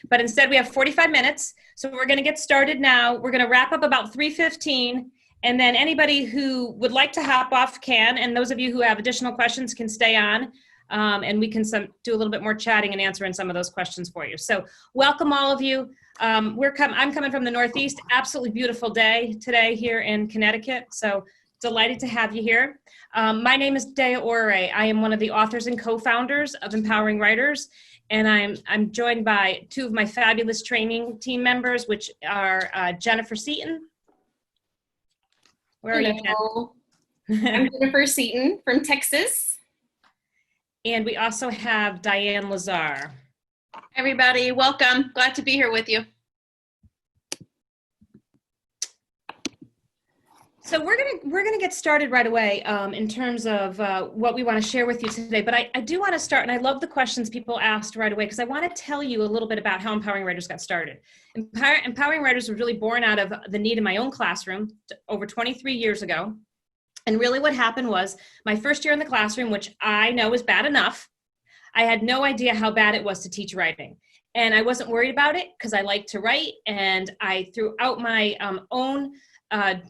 but instead we have 45 minutes. So we're going to get started now. We're going to wrap up about 3:15, and then anybody who would like to hop off can, and those of you who have additional questions can stay on, and we can do a little bit more chatting and answering some of those questions for you. So welcome all of you. I'm coming from the Northeast. Absolutely beautiful day today here in Connecticut. So delighted to have you here. My name is Dea Ore. I am one of the authors and co-founders of Empowering Writers, and I'm joined by two of my fabulous training team members, which are Jennifer Seaton. Where are you, Jen? I'm Jennifer Seaton from Texas. And we also have Diane Lazar. Everybody, welcome. Glad to be here with you. So we're gonna get started right away in terms of what we want to share with you today. But I do want to start, and I love the questions people asked right away, because I want to tell you a little bit about how Empowering Writers got started. Empowering Writers was really born out of the need in my own classroom over 23 years ago. And really what happened was my first year in the classroom, which I know is bad enough, I had no idea how bad it was to teach writing. And I wasn't worried about it because I like to write. And throughout my own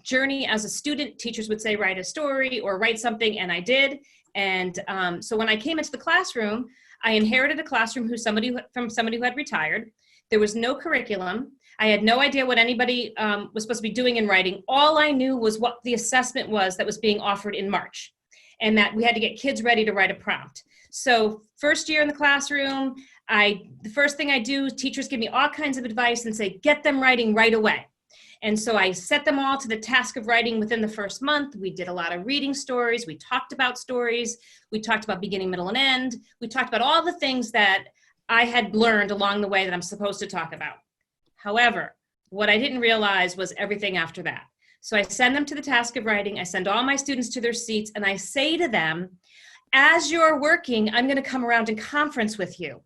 journey as a student, teachers would say, write a story or write something, and I did. And so when I came into the classroom, I inherited a classroom from somebody who had retired. There was no curriculum. I had no idea what anybody was supposed to be doing in writing. All I knew was what the assessment was that was being offered in March, and that we had to get kids ready to write a prompt. So first year in the classroom, the first thing I do, teachers give me all kinds of advice and say, get them writing right away. And so I set them all to the task of writing within the first month. We did a lot of reading stories. We talked about stories. We talked about beginning, middle, and end. We talked about all the things that I had learned along the way that I'm supposed to talk about. However, what I didn't realize was everything after that. So I send them to the task of writing. I send all my students to their seats, and I say to them, as you're working, I'm going to come around and conference with you.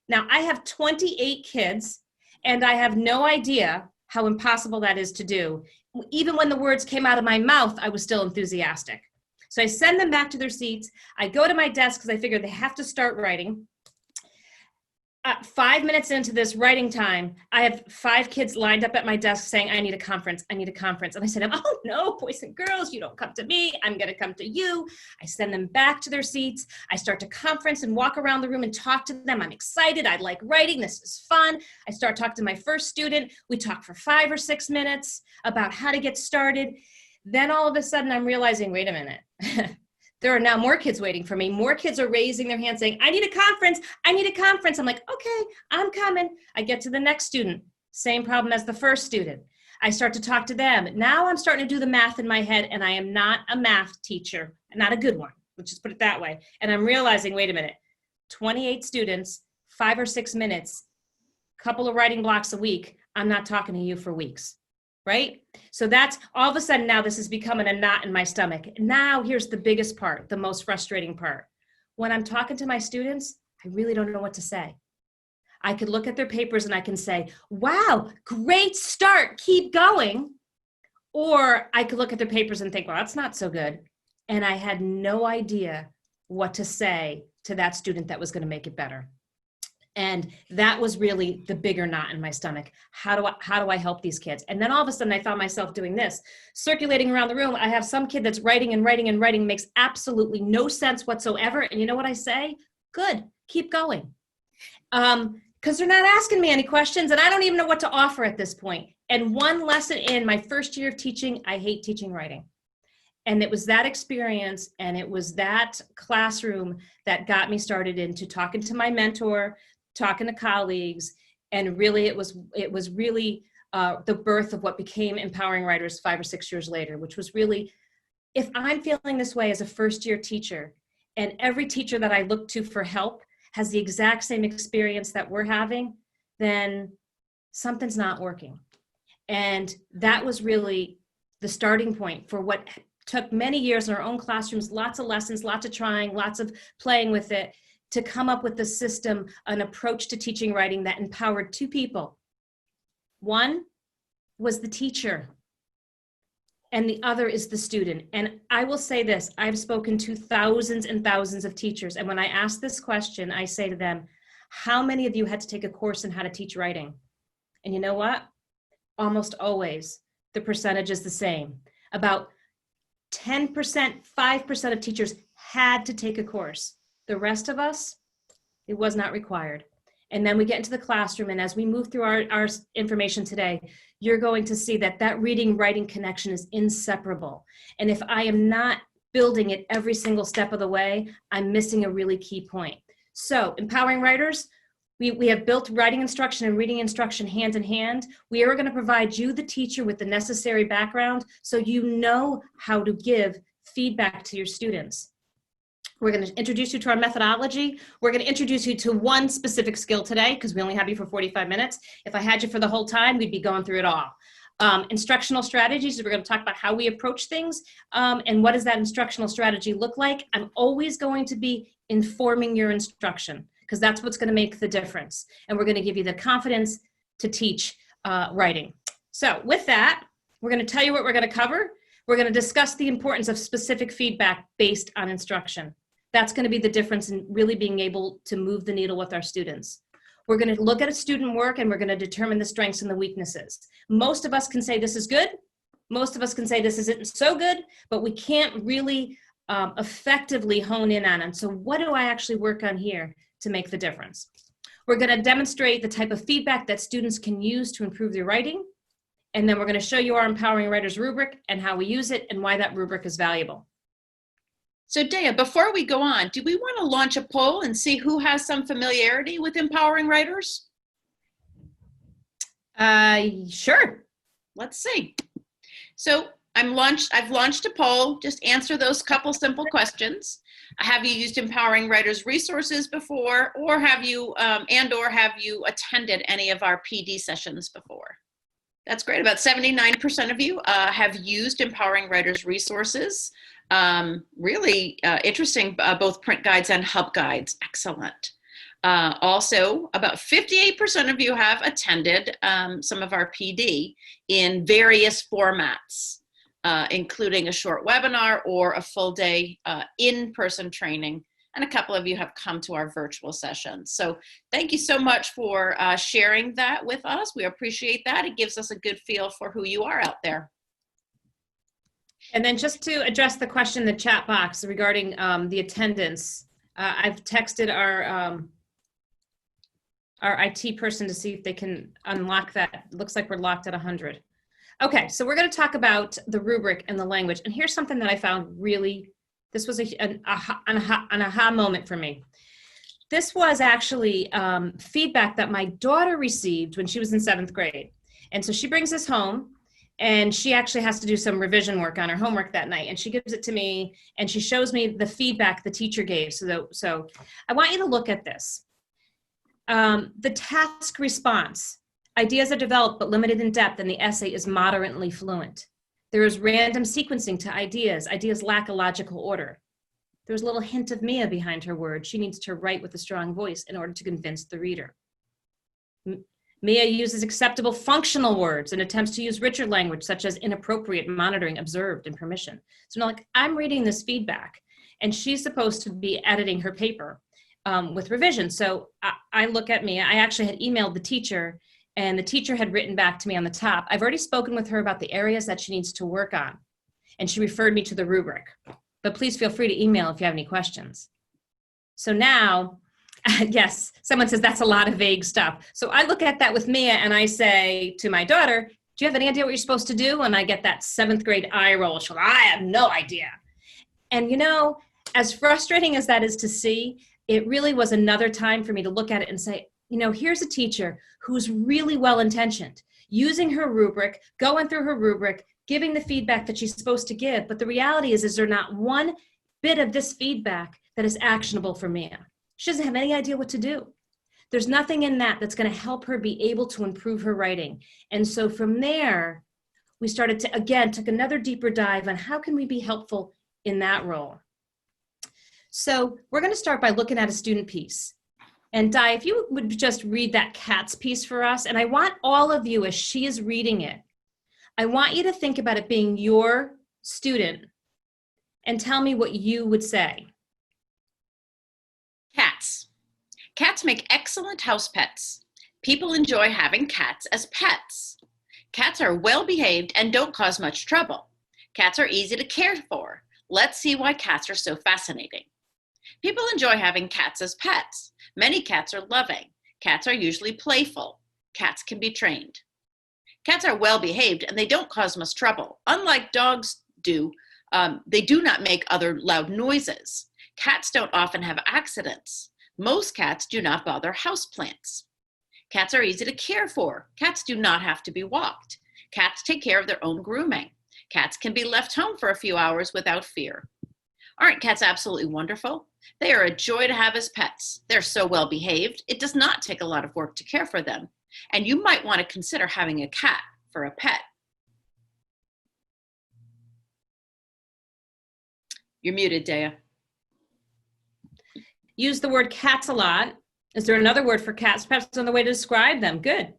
Now, I have 28 kids, and I have no idea how impossible that is to do. Even when the words came out of my mouth, I was still enthusiastic. So I send them back to their seats. I go to my desk because I figure they have to start writing. 5 minutes into this writing time, I have 5 kids lined up at my desk saying, I need a conference, I need a conference. And I said, oh no, boys and girls, you don't come to me, I'm gonna come to you. I send them back to their seats. I start to conference and walk around the room and talk to them. I'm excited, I like writing, this is fun. I start talking to my first student. We talk for 5 or 6 minutes about how to get started. Then all of a sudden I'm realizing, wait a minute. There are now more kids waiting for me. More kids are raising their hands saying, I need a conference, I need a conference. I'm like, okay, I'm coming. I get to the next student, same problem as the first student. I start to talk to them. Now I'm starting to do the math in my head, and I am not a math teacher, not a good one, let's just put it that way. And I'm realizing, wait a minute, 28 students, 5 or 6 minutes, couple of writing blocks a week, I'm not talking to you for weeks. Right? So that's all of a sudden now this is becoming a knot in my stomach. Now here's the biggest part, the most frustrating part. When I'm talking to my students, I really don't know what to say. I could look at their papers and I can say, wow, great start, keep going. Or I could look at their papers and think, well, that's not so good. And I had no idea what to say to that student that was going to make it better. And that was really the bigger knot in my stomach. How do I help these kids? And then all of a sudden I found myself doing this, circulating around the room. I have some kid that's writing and writing and writing, makes absolutely no sense whatsoever. And you know what I say? Good, keep going. Because they're not asking me any questions, and I don't even know what to offer at this point. And one lesson in my first year of teaching, I hate teaching writing. And it was that experience, and it was that classroom that got me started into talking to my mentor, talking to colleagues, and really it was really the birth of what became Empowering Writers 5 or 6 years later, which was really, if I'm feeling this way as a first-year teacher, and every teacher that I look to for help has the exact same experience that we're having, then something's not working. And that was really the starting point for what took many years in our own classrooms, lots of lessons, lots of trying, lots of playing with it, to come up with the system, an approach to teaching writing that empowered 2 people. One was the teacher, and the other is the student. And I will say this, I've spoken to thousands and thousands of teachers, and when I ask this question, I say to them, How many of you had to take a course in how to teach writing? And you know what? Almost always the percentage is the same. About 10%, 5% of teachers had to take a course. The rest of us, it was not required. And then we get into the classroom, and as we move through our information today, you're going to see that that reading-writing connection is inseparable. And if I am not building it every single step of the way, I'm missing a really key point. So, empowering writers, we have built writing instruction and reading instruction hand in hand. We are going to provide you, the teacher, with the necessary background so you know how to give feedback to your students. We're going to introduce you to our methodology. We're going to introduce you to one specific skill today because we only have you for 45 minutes. If I had you for the whole time, we'd be going through it all. Instructional strategies, we're going to talk about how we approach things and what does that instructional strategy look like. I'm always going to be informing your instruction because that's what's going to make the difference. And we're going to give you the confidence to teach writing. So with that, we're going to tell you what we're going to cover. We're going to discuss the importance of specific feedback based on instruction. That's going to be the difference in really being able to move the needle with our students. We're going to look at a student work and we're going to determine the strengths and the weaknesses. Most of us can say this is good. Most of us can say this isn't so good, but we can't really effectively hone in on it. So what do I actually work on here to make the difference? We're going to demonstrate the type of feedback that students can use to improve their writing. And then we're going to show you our Empowering Writers rubric and how we use it and why that rubric is valuable. So Dea, before we go on, do we want to launch a poll and see who has some familiarity with empowering writers? Sure. Let's see. So I've launched a poll. Just answer those couple simple questions. Have you used Empowering Writers resources before, or have you have you attended any of our PD sessions before? That's great. About 79% of you have used Empowering Writers resources. Really interesting, both print guides and hub guides. Excellent. Also, about 58% of you have attended some of our PD in various formats, including a short webinar or a full day in-person training. And a couple of you have come to our virtual sessions. So thank you so much for sharing that with us. We appreciate that. It gives us a good feel for who you are out there. And then just to address the question in the chat box regarding the attendance, I've texted our IT person to see if they can unlock that. It looks like we're locked at 100. Okay, so we're going to talk about the rubric and the language. And here's something that I found really, this was an aha moment for me. This was actually feedback that my daughter received when she was in 7th grade. And so she brings this home. And she actually has to do some revision work on her homework that night. And she gives it to me and she shows me the feedback the teacher gave. So I want you to look at this. The task response. Ideas are developed but limited in depth and the essay is moderately fluent. There is random sequencing to ideas. Ideas lack a logical order. There's a little hint of Mia behind her words. She needs to write with a strong voice in order to convince the reader. Mia uses acceptable functional words and attempts to use richer language such as inappropriate, monitoring, observed, and permission. So now, like, I'm reading this feedback and she's supposed to be editing her paper with revision. So I look at Mia. I actually had emailed the teacher and the teacher had written back to me on the top. I've already spoken with her about the areas that she needs to work on. And she referred me to the rubric. But please feel free to email if you have any questions. So now, yes, someone says that's a lot of vague stuff. So I look at that with Mia and I say to my daughter, do you have any idea what you're supposed to do? And I get that 7th grade eye roll. She'll go, I have no idea. And you know, as frustrating as that is to see, it really was another time for me to look at it and say, you know, here's a teacher who's really well-intentioned, using her rubric, going through her rubric, giving the feedback that she's supposed to give. But the reality is there not one bit of this feedback that is actionable for Mia? She doesn't have any idea what to do. There's nothing in that that's going to help her be able to improve her writing. And so from there, we started to, again, took another deeper dive on how can we be helpful in that role. So we're going to start by looking at a student piece. And Di, if you would just read that Kat's piece for us, and I want all of you, as she is reading it, I want you to think about it being your student and tell me what you would say. Cats. Cats make excellent house pets. People enjoy having cats as pets. Cats are well behaved and don't cause much trouble. Cats are easy to care for. Let's see why cats are so fascinating. People enjoy having cats as pets. Many cats are loving. Cats are usually playful. Cats can be trained. Cats are well behaved and they don't cause much trouble. Unlike dogs do, they do not make other loud noises. Cats don't often have accidents. Most cats do not bother houseplants. Cats are easy to care for. Cats do not have to be walked. Cats take care of their own grooming. Cats can be left home for a few hours without fear. Aren't cats absolutely wonderful? They are a joy to have as pets. They're so well behaved, it does not take a lot of work to care for them. And you might want to consider having a cat for a pet. You're muted, Dea. Use the word cats a lot. Is there another word for cats? Perhaps on the way to describe them. Good.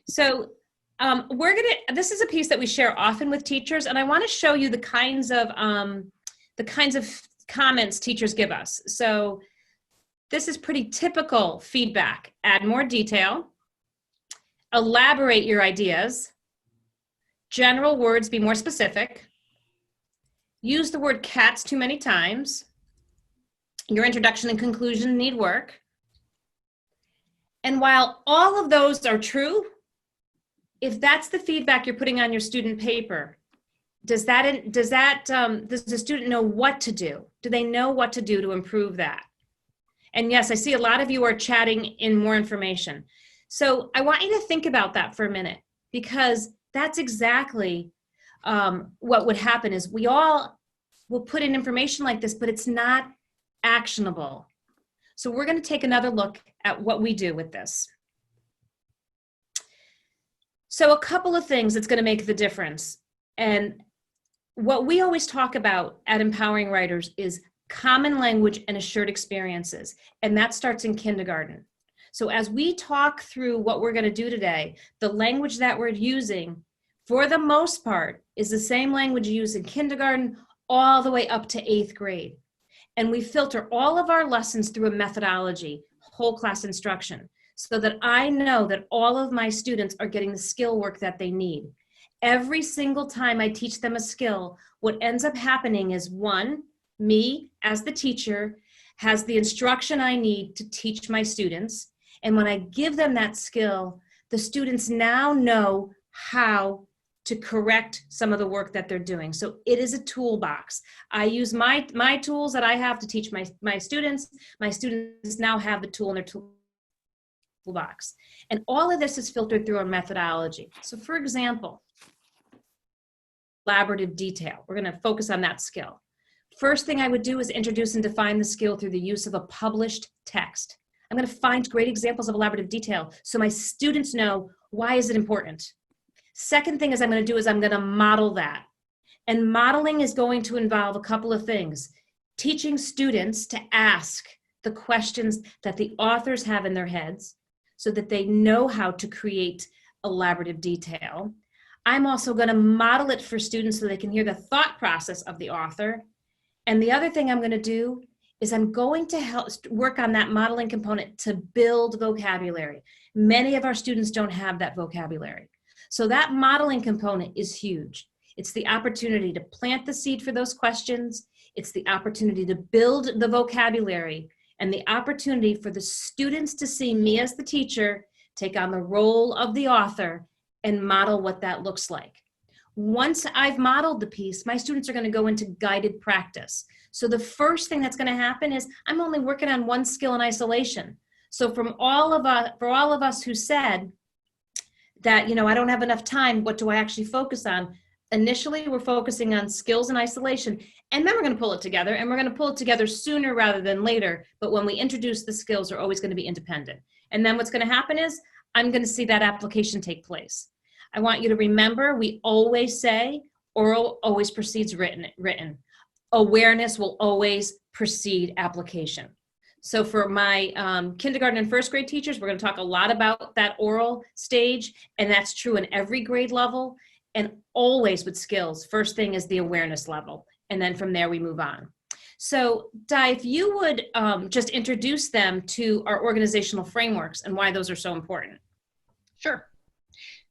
So this is a piece that we share often with teachers, and I want to show you the kinds of comments teachers give us. So this is pretty typical feedback. Add more detail. Elaborate your ideas. General words, be more specific. Use the word cats too many times. Your introduction and conclusion need work. And while all of those are true, if that's the feedback you're putting on your student paper, does the student know what to do? Do they know what to do to improve that? And yes, I see a lot of you are chatting in more information. So I want you to think about that for a minute, because that's exactly what would happen is we all will put in information like this, but it's not actionable. So we're going to take another look at what we do with this. So a couple of things that's going to make the difference. And what we always talk about at Empowering Writers is common language and assured experiences. And that starts in kindergarten. So as we talk through what we're going to do today, the language that we're using, for the most part, is the same language used in kindergarten all the way up to 8th grade. And we filter all of our lessons through a methodology, whole class instruction, so that I know that all of my students are getting the skill work that they need. Every single time I teach them a skill, what ends up happening is, one, me as the teacher has the instruction I need to teach my students. And when I give them that skill, the students now know how to correct some of the work that they're doing. So it is a toolbox. I use my tools that I have to teach my students. My students now have the tool in their toolbox. And all of this is filtered through a methodology. So for example, collaborative detail. We're going to focus on that skill. First thing I would do is introduce and define the skill through the use of a published text. I'm going to find great examples of elaborative detail so my students know why is it important. Second thing I'm going to do is I'm going to model that. And modeling is going to involve a couple of things. Teaching students to ask the questions that the authors have in their heads so that they know how to create elaborative detail. I'm also going to model it for students so they can hear the thought process of the author. And the other thing I'm going to do is I'm going to help work on that modeling component to build vocabulary. Many of our students don't have that vocabulary. So that modeling component is huge. It's the opportunity to plant the seed for those questions. It's the opportunity to build the vocabulary and the opportunity for the students to see me as the teacher take on the role of the author and model what that looks like. Once I've modeled the piece, my students are going to go into guided practice. So the first thing that's going to happen is I'm only working on one skill in isolation. So for all of us who said that, I don't have enough time, what do I actually focus on? Initially, we're focusing on skills in isolation, and then we're going to pull it together, and we're going to pull it together sooner rather than later. But when we introduce the skills, they're always going to be independent. And then what's going to happen is I'm going to see that application take place. I want you to remember, we always say oral always precedes written. Awareness will always precede application. So for my kindergarten and first grade teachers, we're going to talk a lot about that oral stage, and that's true in every grade level, and always with skills. First thing is the awareness level, and then from there we move on. So Di, if you would just introduce them to our organizational frameworks and why those are so important. Sure.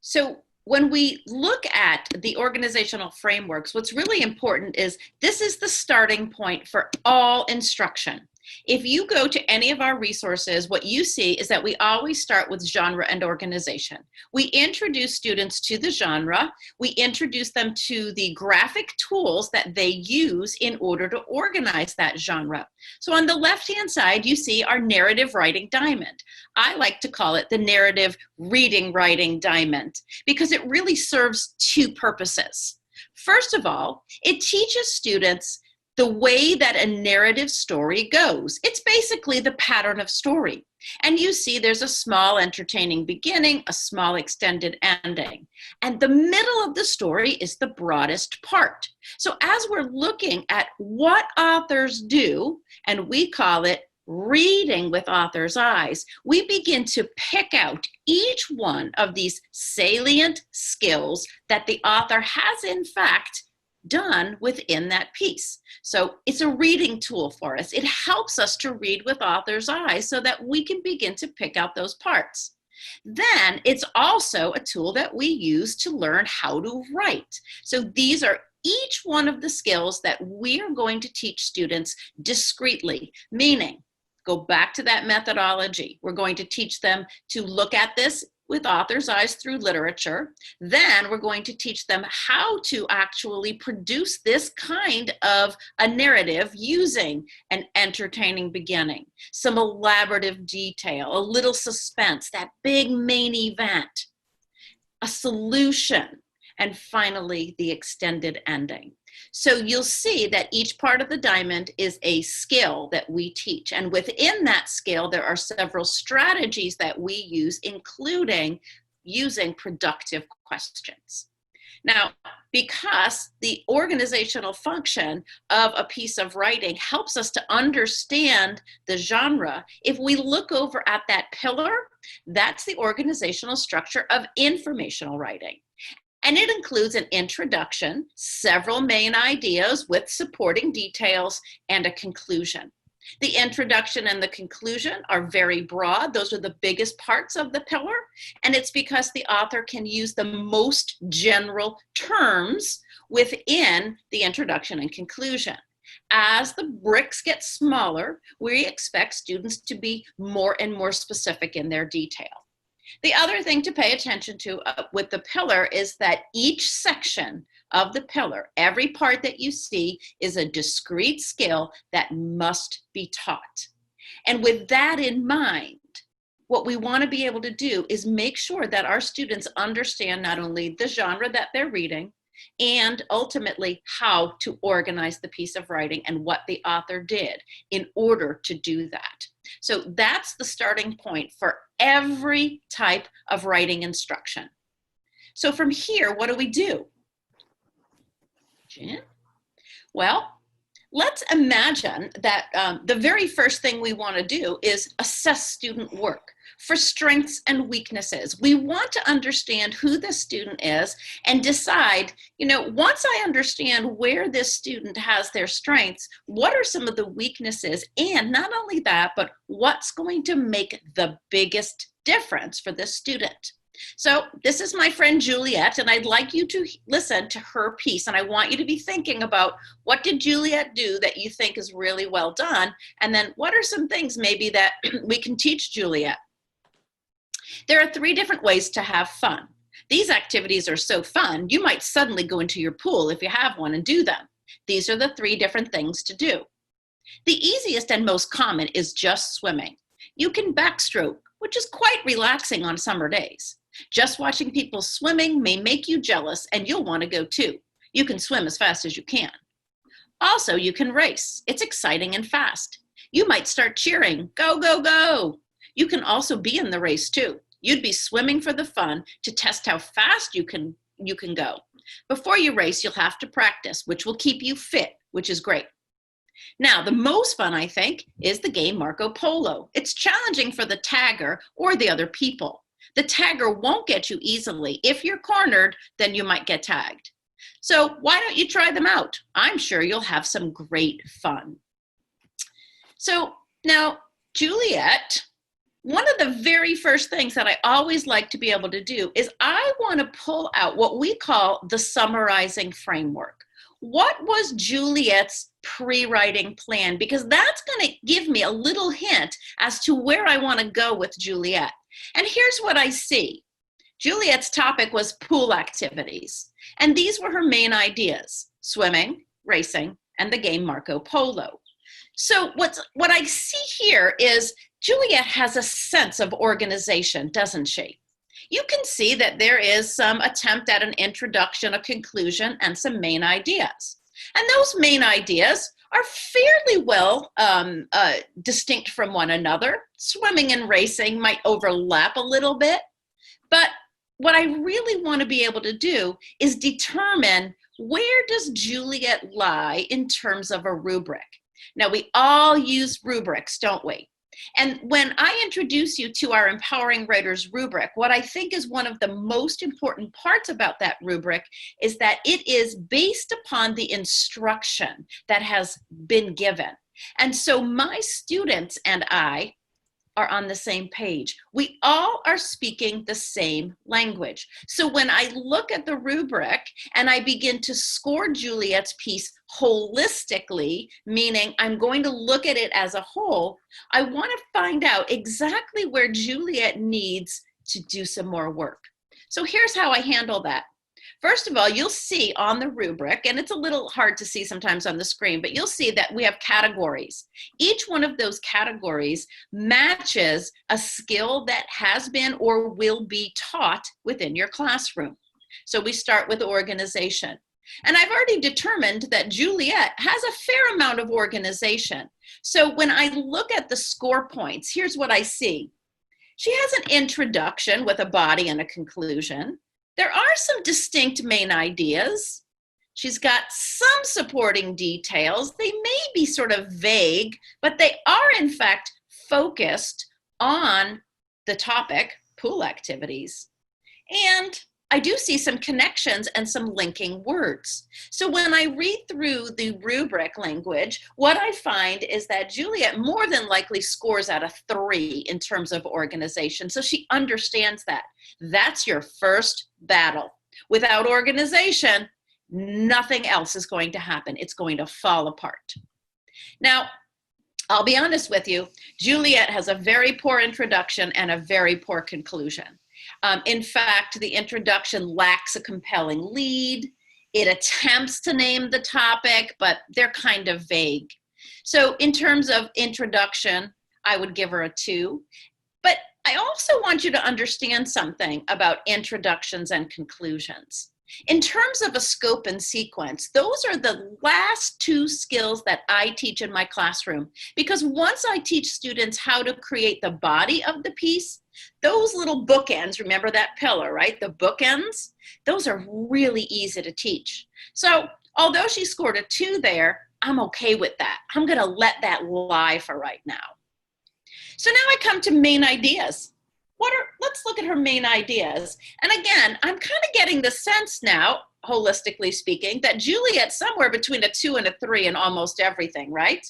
So when we look at the organizational frameworks, what's really important is this is the starting point for all instruction. If you go to any of our resources, what you see is that we always start with genre and organization. We introduce students to the genre. We introduce them to the graphic tools that they use in order to organize that genre. So on the left-hand side, you see our narrative writing diamond. I like to call it the narrative reading writing diamond because it really serves two purposes. First of all, it teaches students the way that a narrative story goes. It's basically the pattern of story. And you see there's a small entertaining beginning, a small extended ending. And the middle of the story is the broadest part. So as we're looking at what authors do, and we call it reading with author's eyes, we begin to pick out each one of these salient skills that the author has in fact done within that piece. So it's a reading tool for us. It helps us to read with author's eyes so that we can begin to pick out those parts. Then it's also a tool that we use to learn how to write. So these are each one of the skills that we are going to teach students discreetly, meaning go back to that methodology. We're going to teach them to look at this with author's eyes through literature. Then we're going to teach them how to actually produce this kind of a narrative using an entertaining beginning, some elaborative detail, a little suspense, that big main event, a solution, and finally the extended ending. So you'll see that each part of the diamond is a skill that we teach. And within that skill, there are several strategies that we use, including using productive questions. Now, because the organizational function of a piece of writing helps us to understand the genre, if we look over at that pillar, that's the organizational structure of informational writing. And it includes an introduction, several main ideas with supporting details, and a conclusion. The introduction and the conclusion are very broad. Those are the biggest parts of the pillar. And it's because the author can use the most general terms within the introduction and conclusion. As the bricks get smaller, we expect students to be more and more specific in their detail. The other thing to pay attention to with the pillar is that each section of the pillar, every part that you see, is a discrete skill that must be taught. And with that in mind, what we want to be able to do is make sure that our students understand not only the genre that they're reading, and ultimately how to organize the piece of writing and what the author did in order to do that. So that's the starting point for every type of writing instruction. So from here, what do? Well, let's imagine that the very first thing we want to do is assess student work for strengths and weaknesses. We want to understand who the student is and decide, once I understand where this student has their strengths, what are some of the weaknesses? And not only that, but what's going to make the biggest difference for this student? So this is my friend Juliet, and I'd like you to listen to her piece. And I want you to be thinking about, what did Juliet do that you think is really well done? And then what are some things maybe that we can teach Juliet? There are 3 different ways to have fun. These activities are so fun, you might suddenly go into your pool if you have one and do them. These are the 3 different things to do. The easiest and most common is just swimming. You can backstroke, which is quite relaxing on summer days. Just watching people swimming may make you jealous, and you'll want to go too. You can swim as fast as you can. Also, you can race. It's exciting and fast. You might start cheering, go, go, go. You can also be in the race too. You'd be swimming for the fun to test how fast you can go. Before you race, you'll have to practice, which will keep you fit, which is great. Now, the most fun, I think, is the game Marco Polo. It's challenging for the tagger or the other people. The tagger won't get you easily. If you're cornered, then you might get tagged. So why don't you try them out? I'm sure you'll have some great fun. So now, Juliet, one of the very first things that I always like to be able to do is I want to pull out what we call the summarizing framework. What was Juliet's pre-writing plan? Because that's going to give me a little hint as to where I want to go with Juliet. And here's what I see. Juliet's topic was pool activities. And these were her main ideas: swimming, racing, and the game Marco Polo. So what I see here is Juliet has a sense of organization, doesn't she? You can see that there is some attempt at an introduction, a conclusion, and some main ideas. And those main ideas are fairly well distinct from one another. Swimming and racing might overlap a little bit, but what I really want to be able to do is determine, where does Juliet lie in terms of a rubric? Now, we all use rubrics, don't we? And when I introduce you to our Empowering Writers rubric, what I think is one of the most important parts about that rubric is that it is based upon the instruction that has been given. And so my students and I are on the same page. We all are speaking the same language. So when I look at the rubric and I begin to score Juliet's piece holistically, meaning I'm going to look at it as a whole, I want to find out exactly where Juliet needs to do some more work. So here's how I handle that. First of all, you'll see on the rubric, and it's a little hard to see sometimes on the screen, but you'll see that we have categories. Each one of those categories matches a skill that has been or will be taught within your classroom. So we start with organization. And I've already determined that Juliet has a fair amount of organization. So when I look at the score points, here's what I see. She has an introduction with a body and a conclusion. There are some distinct main ideas. She's got some supporting details. They may be sort of vague, but they are in fact focused on the topic, pool activities. And I do see some connections and some linking words. So when I read through the rubric language, what I find is that Juliet more than likely scores out of 3 in terms of organization. So she understands that. That's your first battle. Without organization, nothing else is going to happen. It's going to fall apart. Now, I'll be honest with you, Juliet has a very poor introduction and a very poor conclusion. In fact, the introduction lacks a compelling lead. It attempts to name the topic, but they're kind of vague. So in terms of introduction, I would give her a 2. But I also want you to understand something about introductions and conclusions. In terms of a scope and sequence, those are the last 2 skills that I teach in my classroom, because once I teach students how to create the body of the piece, those little bookends, remember that pillar, right? The bookends, those are really easy to teach. So although she scored a 2 there, I'm okay with that. I'm going to let that lie for right now. So now I come to main ideas. Let's look at her main ideas. And again, I'm kind of getting the sense now, holistically speaking, that Juliet's somewhere between a 2 and a 3 in almost everything, right?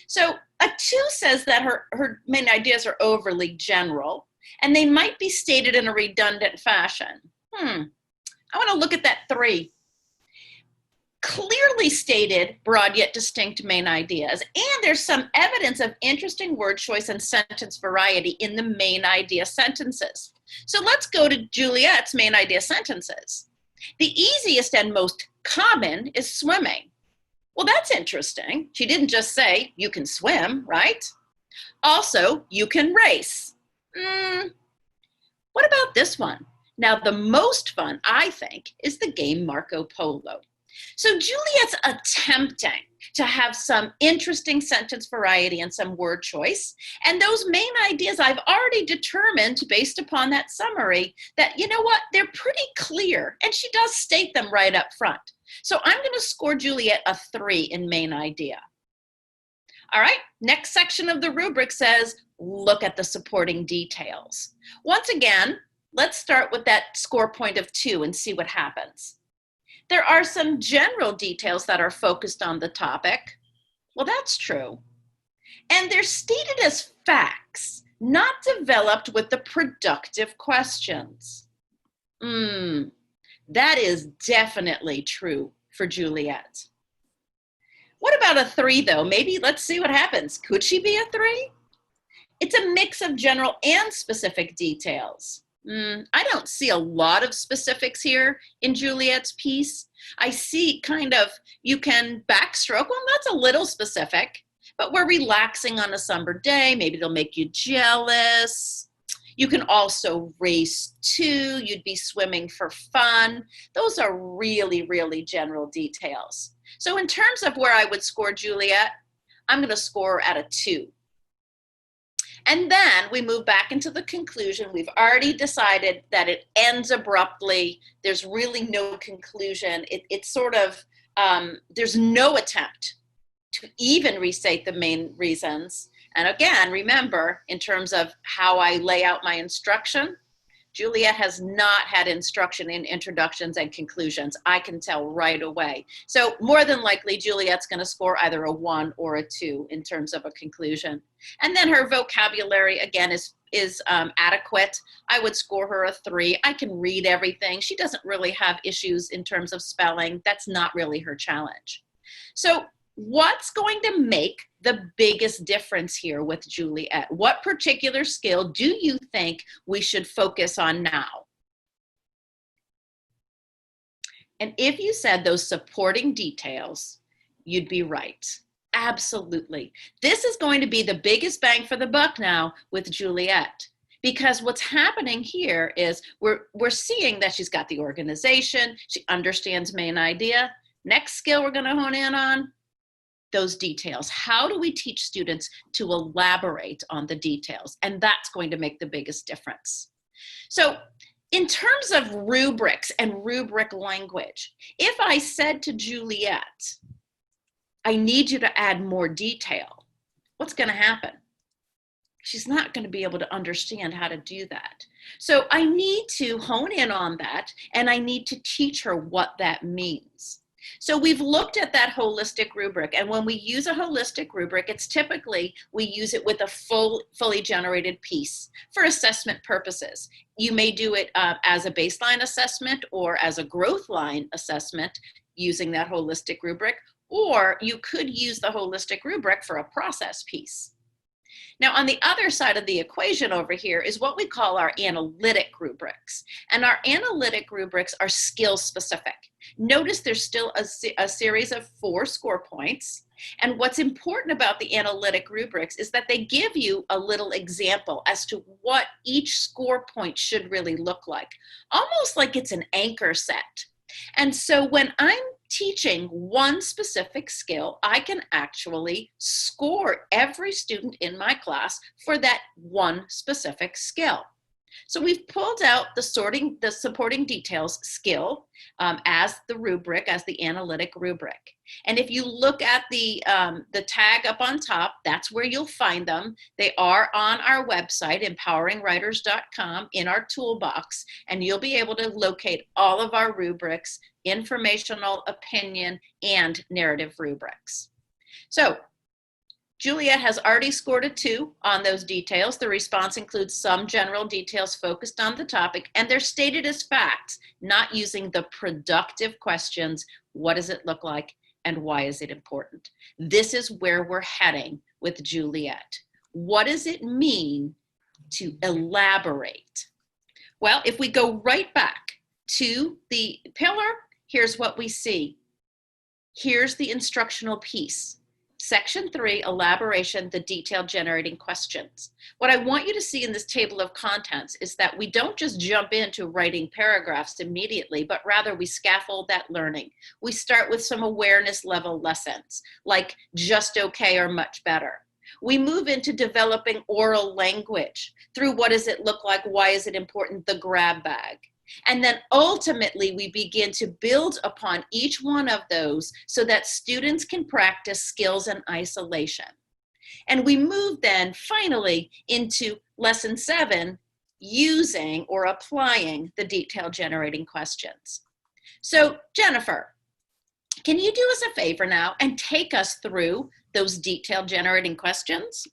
So a 2 says that her main ideas are overly general, and they might be stated in a redundant fashion. I want to look at that 3. Clearly stated, broad yet distinct main ideas, and there's some evidence of interesting word choice and sentence variety in the main idea sentences. So let's go to Juliet's main idea sentences. The easiest and most common is swimming. Well, that's interesting. She didn't just say, you can swim, right? Also, you can race. What about this one? Now, the most fun, I think, is the game Marco Polo. So Juliet's attempting to have some interesting sentence variety and some word choice. And those main ideas I've already determined based upon that summary that, you know what, they're pretty clear. And she does state them right up front. So I'm going to score Juliet a 3 in main idea. All right, next section of the rubric says, look at the supporting details. Once again, let's start with that score point of 2 and see what happens. There are some general details that are focused on the topic. Well, that's true. And they're stated as facts, not developed with the productive questions. That is definitely true for Juliet. What about a 3, though? Maybe let's see what happens. Could she be a 3? It's a mix of general and specific details. I don't see a lot of specifics here in Juliet's piece. I see kind of, you can backstroke, well, that's a little specific, but we're relaxing on a summer day. Maybe they'll make you jealous. You can also race too. You'd be swimming for fun. Those are really, really general details. So in terms of where I would score Juliet, I'm going to score at a 2. And then we move back into the conclusion. We've already decided that it ends abruptly. There's really no conclusion. It's sort of, there's no attempt to even restate the main reasons. And again, remember, in terms of how I lay out my instruction, Juliet has not had instruction in introductions and conclusions. I can tell right away. So more than likely, Juliet's going to score either a 1 or a 2 in terms of a conclusion. And then her vocabulary, again, is adequate. I would score her a 3. I can read everything. She doesn't really have issues in terms of spelling. That's not really her challenge. So what's going to make the biggest difference here with Juliet? What particular skill do you think we should focus on now? And if you said those supporting details, you'd be right. Absolutely. This is going to be the biggest bang for the buck now with Juliet, because what's happening here is we're seeing that she's got the organization, she understands main idea. Next skill we're going to hone in on, those details. How do we teach students to elaborate on the details? And that's going to make the biggest difference. So in terms of rubrics and rubric language, if I said to Juliet, I need you to add more detail, what's going to happen? She's not going to be able to understand how to do that. So I need to hone in on that, and I need to teach her what that means. So we've looked at that holistic rubric, and when we use a holistic rubric, it's typically we use it with a fully generated piece for assessment purposes. You may do it as a baseline assessment or as a growth line assessment using that holistic rubric, or you could use the holistic rubric for a process piece. Now, on the other side of the equation over here is what we call our analytic rubrics. And our analytic rubrics are skill specific. Notice there's still a series of 4 score points. And what's important about the analytic rubrics is that they give you a little example as to what each score point should really look like, almost like it's an anchor set. And so when I'm teaching one specific skill, I can actually score every student in my class for that one specific skill. So we've pulled out the supporting details skill as the rubric, as the analytic rubric. And if you look at the tag up on top, that's where you'll find them. They are on our website, empoweringwriters.com, in our toolbox, and you'll be able to locate all of our rubrics, informational, opinion, and narrative rubrics. So Juliet has already scored a 2 on those details. The response includes some general details focused on the topic, and they're stated as facts, not using the productive questions, what does it look like, and why is it important? This is where we're heading with Juliet. What does it mean to elaborate? Well, if we go right back to the pillar, here's what we see. Here's the instructional piece. Section 3, elaboration, the detail generating questions. What I want you to see in this table of contents is that we don't just jump into writing paragraphs immediately, but rather we scaffold that learning. We start with some awareness level lessons, like just okay or much better. We move into developing oral language through what does it look like, why is it important, the grab bag. And then ultimately, we begin to build upon each one of those so that students can practice skills in isolation. And we move then finally into lesson 7, using or applying the detail generating questions. So Jennifer, can you do us a favor now and take us through those detail generating questions?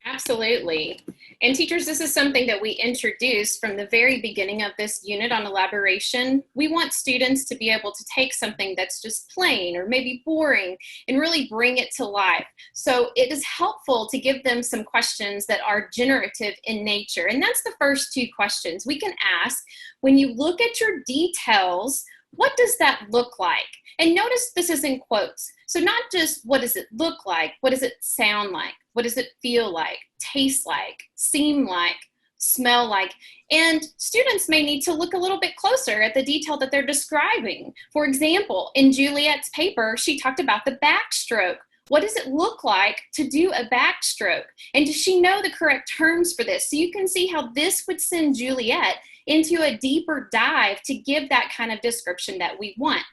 Absolutely. And teachers, this is something that we introduced from the very beginning of this unit on elaboration. We want students to be able to take something that's just plain or maybe boring and really bring it to life. So it is helpful to give them some questions that are generative in nature. And that's the first two questions we can ask. When you look at your details, what does that look like? And notice this is in quotes. So not just what does it look like, what does it sound like? What does it feel like, taste like, seem like, smell like? And students may need to look a little bit closer at the detail that they're describing. For example, in Juliet's paper, she talked about the backstroke. What does it look like to do a backstroke? And does she know the correct terms for this? So you can see how this would send Juliet into a deeper dive to give that kind of description that we want.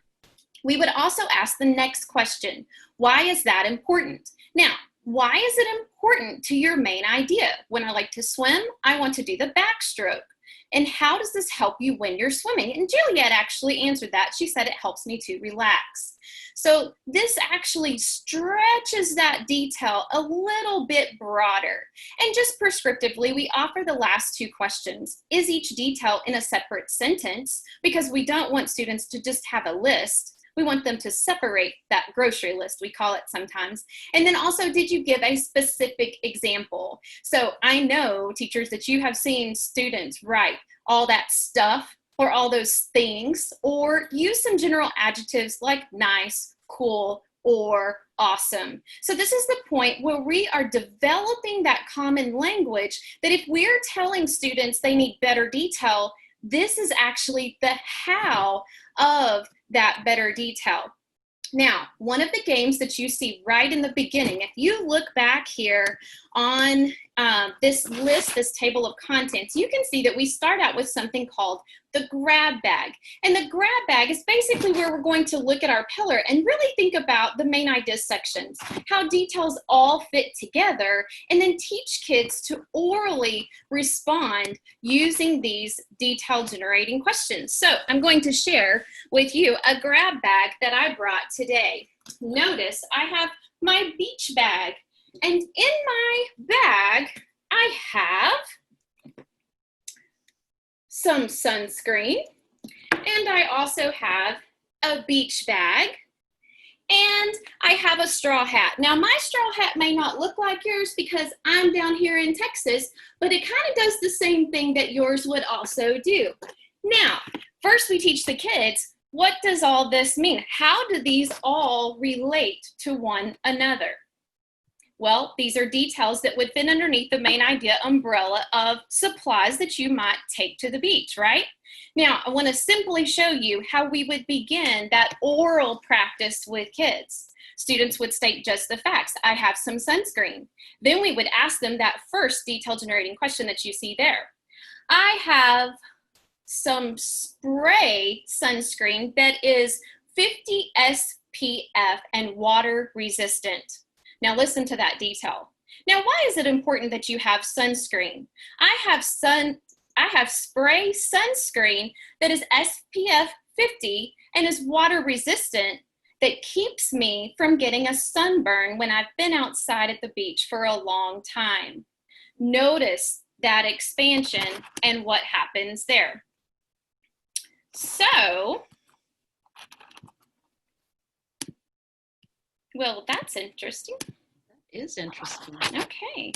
We would also ask the next question. Why is that important? Now, why is it important to your main idea? When I like to swim, I want to do the backstroke. And how does this help you when you're swimming? And Juliet actually answered that. She said it helps me to relax. So this actually stretches that detail a little bit broader. And just prescriptively, we offer the last two questions. Is each detail in a separate sentence? Because we don't want students to just have a list. We want them to separate that grocery list, we call it sometimes. And then also, did you give a specific example? So I know, teachers, that you have seen students write all that stuff or all those things, or use some general adjectives like nice, cool, or awesome. So this is the point where we are developing that common language that if we're telling students they need better detail, this is actually the how of that better detail. Now, one of the games that you see right in the beginning, if you look back here on this list, this table of contents, you can see that we start out with something called the grab bag. And the grab bag is basically where we're going to look at our pillar and really think about the main ideas sections, how details all fit together, and then teach kids to orally respond using these detail generating questions. So I'm going to share with you a grab bag that I brought today. Notice I have my beach bag, and in my bag I have some sunscreen, and I also have a beach bag, and I have a straw hat. Now, my straw hat may not look like yours because I'm down here in Texas, but it kind of does the same thing that yours would also do. Now, first we teach the kids, what does all this mean? How do these all relate to one another? Well, these are details that would fit underneath the main idea umbrella of supplies that you might take to the beach, right? Now, I want to simply show you how we would begin that oral practice with kids. Students would state just the facts. I have some sunscreen. Then we would ask them that first detail generating question that you see there. I have some spray sunscreen that is 50 SPF and water resistant. Now listen to that detail. Now, why is it important that you have sunscreen? I have spray sunscreen that is SPF 50 and is water resistant that keeps me from getting a sunburn when I've been outside at the beach for a long time. Notice that expansion and what happens there. So, well, that's interesting. That is interesting. Okay.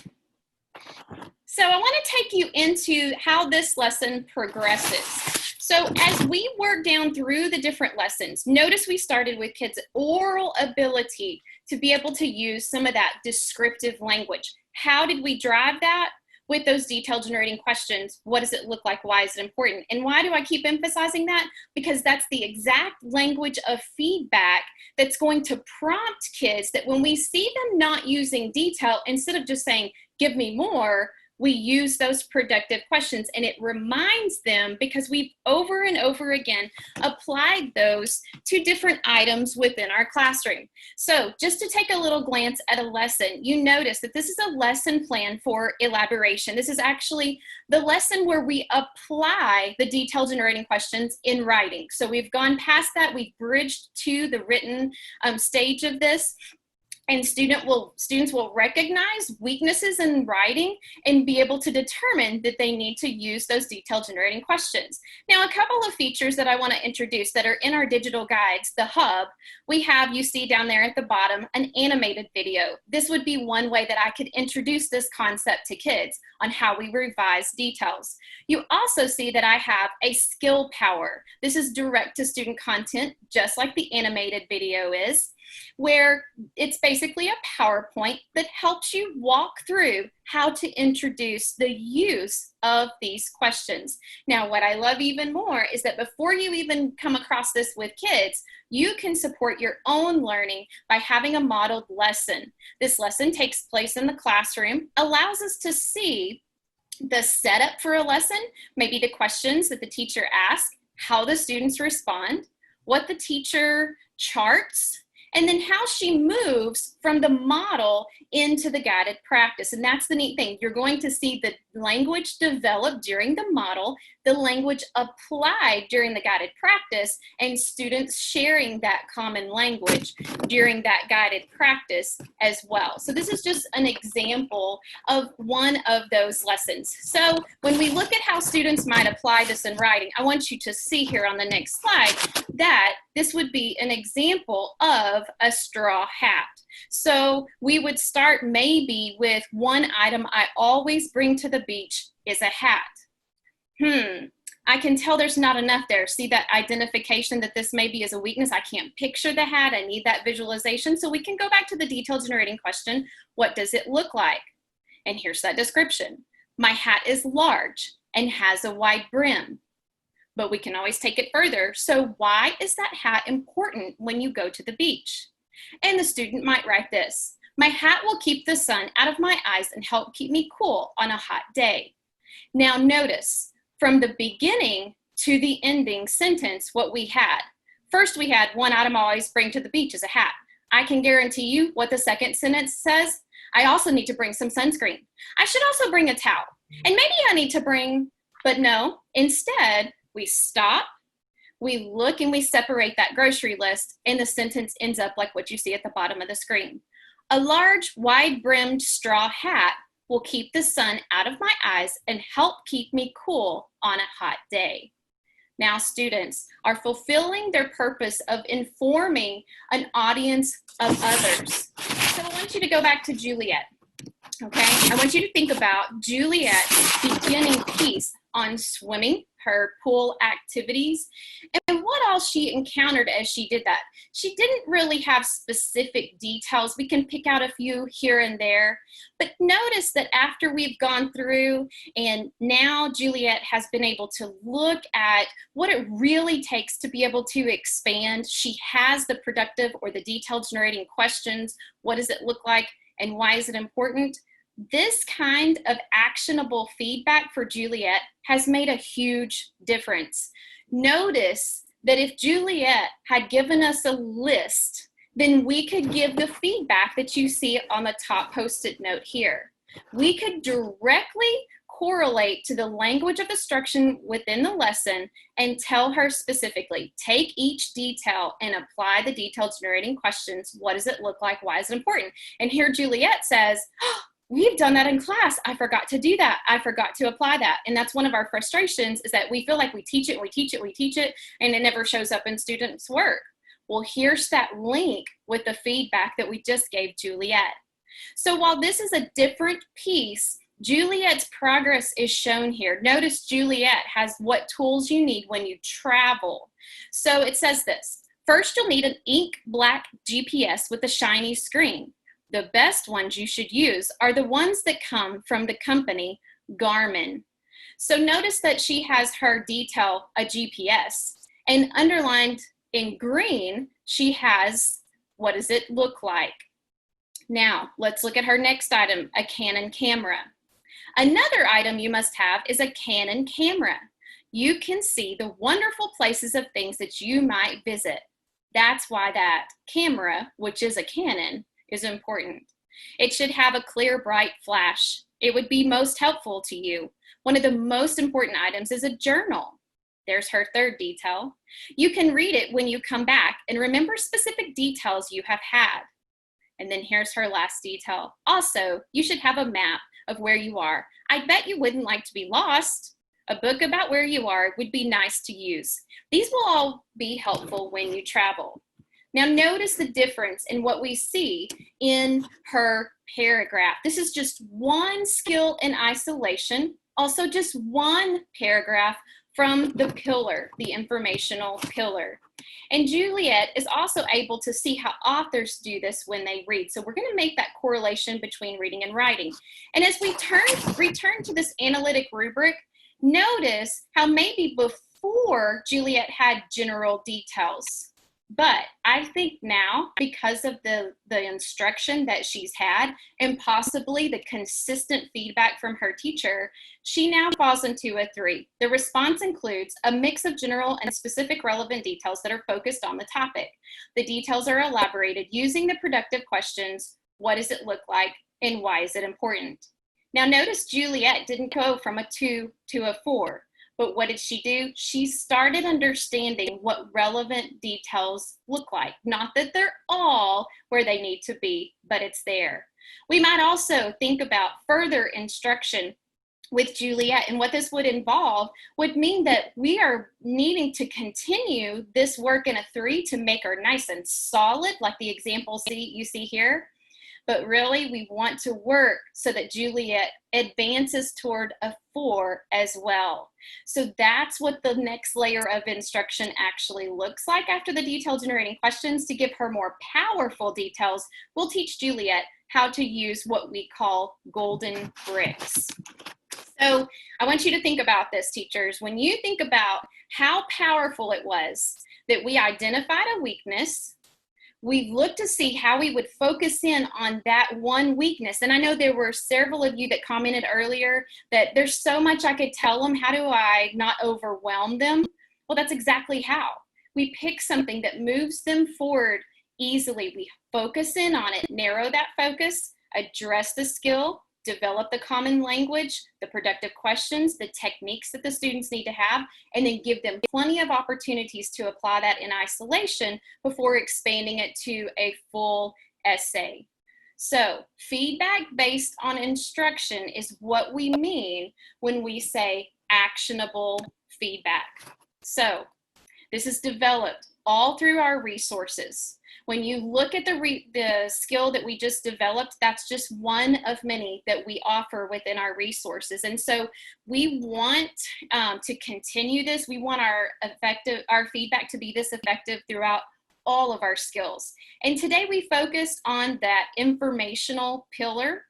So I want to take you into how this lesson progresses. So as we work down through the different lessons, notice we started with kids' oral ability to be able to use some of that descriptive language. How did we drive that? With those detail generating questions. What does it look like? Why is it important? And why do I keep emphasizing that? Because that's the exact language of feedback that's going to prompt kids that when we see them not using detail, instead of just saying, give me more, we use those productive questions, and it reminds them, because we've over and over again applied those to different items within our classroom. So just to take a little glance at a lesson, you notice that this is a lesson plan for elaboration. This is actually the lesson where we apply the detail generating questions in writing. So we've gone past that, we've bridged to the written stage of this. And students will recognize weaknesses in writing and be able to determine that they need to use those detail generating questions. Now, a couple of features that I want to introduce that are in our digital guides, the hub, we have, you see down there at the bottom, an animated video. This would be one way that I could introduce this concept to kids on how we revise details. You also see that I have a skill power. This is direct to student content, just like the animated video is, where it's basically a PowerPoint that helps you walk through how to introduce the use of these questions. Now, what I love even more is that before you even come across this with kids, you can support your own learning by having a modeled lesson. This lesson takes place in the classroom, allows us to see the setup for a lesson, maybe the questions that the teacher asks, how the students respond, what the teacher charts, and then how she moves from the model into the guided practice. And that's the neat thing. You're going to see the language developed during the model, the language applied during the guided practice, and students sharing that common language during that guided practice as well. So this is just an example of one of those lessons. So when we look at how students might apply this in writing, I want you to see here on the next slide that this would be an example of a straw hat. So we would start maybe with one item I always bring to the beach is a hat. I can tell there's not enough there. See that identification that this maybe is a weakness? I can't picture the hat. I need that visualization. So we can go back to the detail generating question. What does it look like? And here's that description. My hat is large and has a wide brim. But we can always take it further. So why is that hat important when you go to the beach? And the student might write this. My hat will keep the sun out of my eyes and help keep me cool on a hot day. Now notice, from the beginning to the ending sentence, what we had. First, we had one item I always bring to the beach is a hat. I can guarantee you what the second sentence says. I also need to bring some sunscreen. I should also bring a towel. And maybe I need to bring, but no, instead, we stop, we look, and we separate that grocery list, and the sentence ends up like what you see at the bottom of the screen. A large, wide-brimmed straw hat will keep the sun out of my eyes and help keep me cool on a hot day. Now, students are fulfilling their purpose of informing an audience of others. So I want you to go back to Juliet, okay? I want you to think about Juliet's beginning piece on swimming, her pool activities, and what all she encountered as she did that. She didn't really have specific details. We can pick out a few here and there, but notice that after we've gone through and now Juliet has been able to look at what it really takes to be able to expand. She has the productive or the detail generating questions. What does it look like and why is it important? This kind of actionable feedback for Juliet has made a huge difference. Notice that if Juliet had given us a list, then we could give the feedback that you see on the top post-it note here. We could directly correlate to the language of instruction within the lesson and tell her specifically, take each detail and apply the detail generating questions. What does it look like? Why is it important? And here Juliet says, oh, we've done that in class. I forgot to do that. I forgot to apply that. And that's one of our frustrations is that we feel like we teach it, we teach it, we teach it, and it never shows up in students' work. Well, here's that link with the feedback that we just gave Juliet. So while this is a different piece, Juliet's progress is shown here. Notice Juliet has what tools you need when you travel. So it says this. First, you'll need an ink black GPS with a shiny screen. The best ones you should use are the ones that come from the company Garmin. So notice that she has her detail, a GPS, and underlined in green, she has, what does it look like? Now, let's look at her next item, a Canon camera. Another item you must have is a Canon camera. You can see the wonderful places of things that you might visit. That's why that camera, which is a Canon, is important. It should have a clear, bright flash. It would be most helpful to you. One of the most important items is a journal. There's her third detail. You can read it when you come back and remember specific details you have had. And then here's her last detail. Also, you should have a map of where you are. I bet you wouldn't like to be lost. A book about where you are would be nice to use. These will all be helpful when you travel. Now notice the difference in what we see in her paragraph. This is just one skill in isolation, also just one paragraph from the pillar, the informational pillar. And Juliet is also able to see how authors do this when they read. So we're going to make that correlation between reading and writing. And as we return to this analytic rubric, notice how maybe before Juliet had general details. But I think now, because of the instruction that she's had and possibly the consistent feedback from her teacher, she now falls into a 3. The response includes a mix of general and specific relevant details that are focused on the topic. The details are elaborated using the productive questions, what does it look like, and why is it important? Now notice Juliet didn't go from a 2 to a 4. But what did she do? She started understanding what relevant details look like. Not that they're all where they need to be, but it's there. We might also think about further instruction with Juliet, and what this would involve would mean that we are needing to continue this work in a 3 to make her nice and solid, like the example you see here. But really, we want to work so that Juliet advances toward a 4 as well. So that's what the next layer of instruction actually looks like after the detail generating questions. To give her more powerful details, we'll teach Juliet how to use what we call golden bricks. So I want you to think about this, teachers. When you think about how powerful it was that we identified a weakness, we looked to see how we would focus in on that one weakness. And I know there were several of you that commented earlier that there's so much I could tell them. How do I not overwhelm them? Well, that's exactly how. We pick something that moves them forward easily. We focus in on it, narrow that focus, address the skill, develop the common language, the productive questions, the techniques that the students need to have, and then give them plenty of opportunities to apply that in isolation before expanding it to a full essay. So feedback based on instruction is what we mean when we say actionable feedback. So this is developed all through our resources. When you look at the skill that we just developed, that's just one of many that we offer within our resources. And so we want to continue this. We want our feedback to be this effective throughout all of our skills. And today we focused on that informational pillar,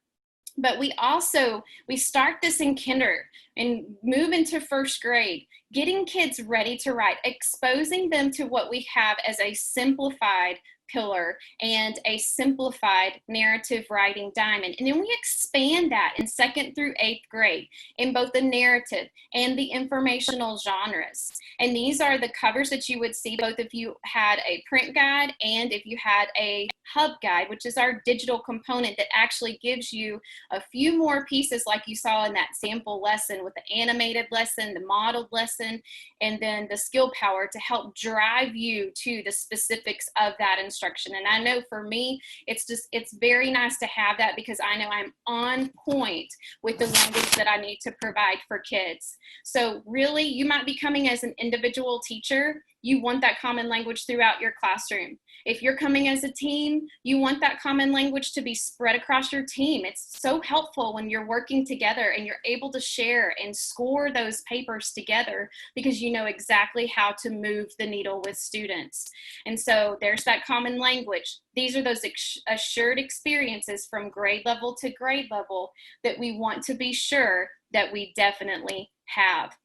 but we start this in kinder and move into first grade, getting kids ready to write, exposing them to what we have as a simplified pillar and a simplified narrative writing diamond. And then we expand that in 2nd through 8th grade in both the narrative and the informational genres. And these are the covers that you would see both if you had a print guide and if you had a hub guide, which is our digital component that actually gives you a few more pieces like you saw in that sample lesson with the animated lesson, the modeled lesson, and then the skill power to help drive you to the specifics of that instruction. And I know for me, it's very nice to have that because I know I'm on point with the language that I need to provide for kids. So really, you might be coming as an individual teacher. You want that common language throughout your classroom. If you're coming as a team, you want that common language to be spread across your team. It's so helpful when you're working together and you're able to share and score those papers together because you know exactly how to move the needle with students. And so there's that common language. These are those assured experiences from grade level to grade level that we want to be sure that we definitely have.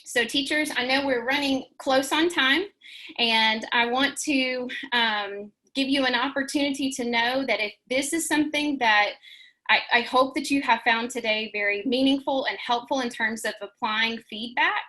So teachers, I know we're running close on time, and I want to give you an opportunity to know that if this is something that I hope that you have found today very meaningful and helpful in terms of applying feedback,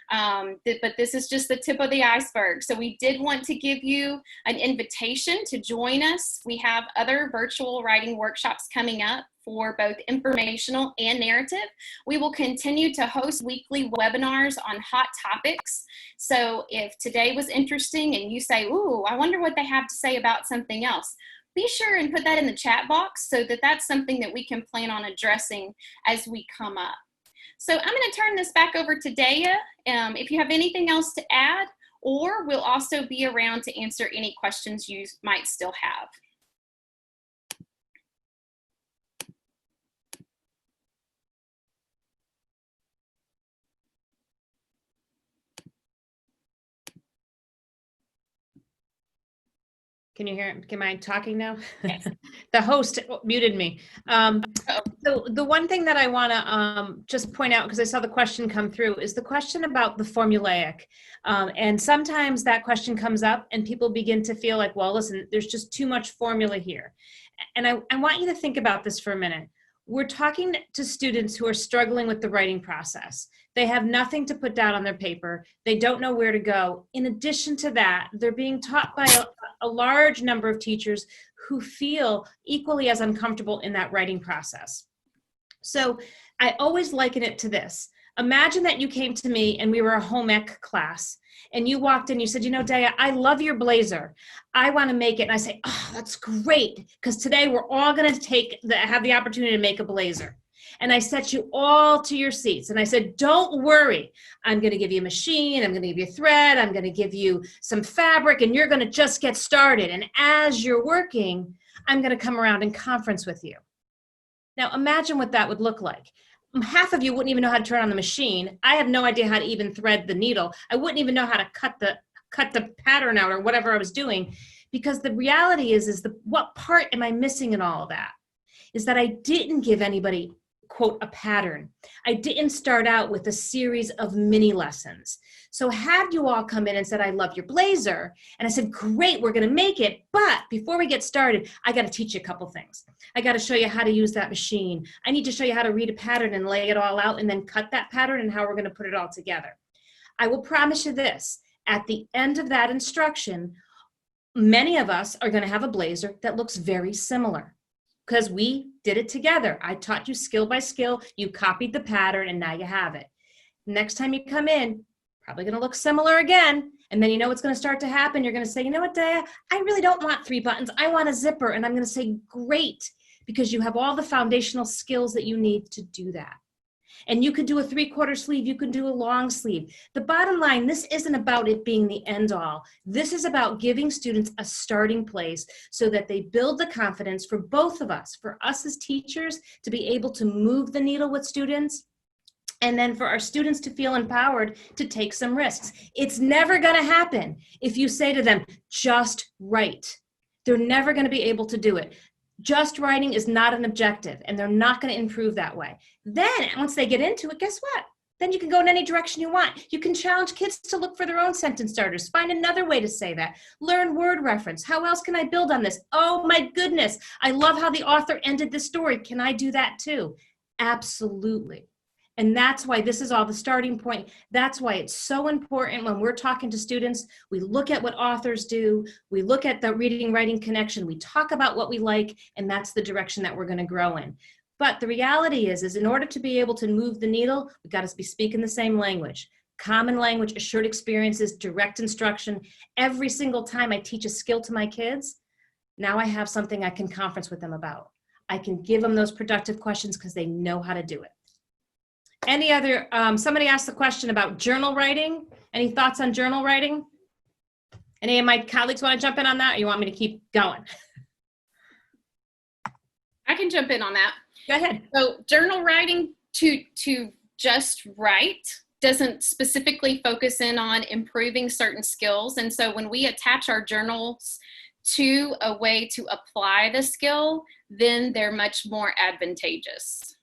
but this is just the tip of the iceberg. So we did want to give you an invitation to join us. We have other virtual writing workshops coming up for both informational and narrative. We will continue to host weekly webinars on hot topics. So if today was interesting and you say, ooh, I wonder what they have to say about something else, be sure and put that in the chat box so that that's something that we can plan on addressing as we come up. So I'm going to turn this back over to Dea if you have anything else to add, or we'll also be around to answer any questions you might still have. Can you hear it? Am I talking now? Yes. The host muted me. So the one thing that I want to just point out, because I saw the question come through, is the question about the formulaic. And sometimes that question comes up and people begin to feel like, well, listen, there's just too much formula here. And I want you to think about this for a minute. We're talking to students who are struggling with the writing process. They have nothing to put down on their paper. They don't know where to go. In addition to that, they're being taught by a large number of teachers who feel equally as uncomfortable in that writing process. So I always liken it to this. Imagine that you came to me and we were a home ec class and you walked in, you said, you know, Dea, I love your blazer. I want to make it. And I say, oh, that's great. Because today we're all going to have the opportunity to make a blazer. And I set you all to your seats. And I said, don't worry. I'm going to give you a machine. I'm going to give you a thread. I'm going to give you some fabric and you're going to just get started. And as you're working, I'm going to come around and conference with you. Now imagine what that would look like. Half of you wouldn't even know how to turn on the machine. I have no idea how to even thread the needle. I wouldn't even know how to cut the pattern out or whatever I was doing, because the reality is what part am I missing in all of that? Is that I didn't give anybody, quote, a pattern. I didn't start out with a series of mini lessons. So had you all come in and said, I love your blazer, and I said, great, we're going to make it. But before we get started, I got to teach you a couple things. I got to show you how to use that machine. I need to show you how to read a pattern and lay it all out and then cut that pattern and how we're going to put it all together. I will promise you this, at the end of that instruction, many of us are going to have a blazer that looks very similar because we did it together. I taught you skill by skill, you copied the pattern, and now you have it. Next time you come in, probably going to look similar again. And then you know what's going to start to happen. You're going to say, you know what, Dea, I really don't want 3 buttons. I want a zipper. And I'm going to say, great, because you have all the foundational skills that you need to do that. And you could do a 3/4 sleeve. You can do a long sleeve. The bottom line, this isn't about it being the end all. This is about giving students a starting place so that they build the confidence for both of us, for us as teachers to be able to move the needle with students, and then for our students to feel empowered to take some risks. It's never going to happen if you say to them, just write. They're never going to be able to do it. Just writing is not an objective, and they're not going to improve that way. Then once they get into it, guess what? Then you can go in any direction you want. You can challenge kids to look for their own sentence starters. Find another way to say that. Learn word reference. How else can I build on this? Oh my goodness, I love how the author ended the story. Can I do that too? Absolutely. And that's why this is all the starting point. That's why it's so important when we're talking to students, we look at what authors do, we look at the reading-writing connection, we talk about what we like, and that's the direction that we're going to grow in. But the reality is in order to be able to move the needle, we've got to be speaking the same language. Common language, assured experiences, direct instruction. Every single time I teach a skill to my kids, now I have something I can conference with them about. I can give them those productive questions because they know how to do it. Any other, somebody asked the question about journal writing. Any thoughts on journal writing? Any of my colleagues want to jump in on that, or you want me to keep going? I can jump in on that. Go ahead. So journal writing to just write doesn't specifically focus in on improving certain skills. And so when we attach our journals to a way to apply the skill, then they're much more advantageous.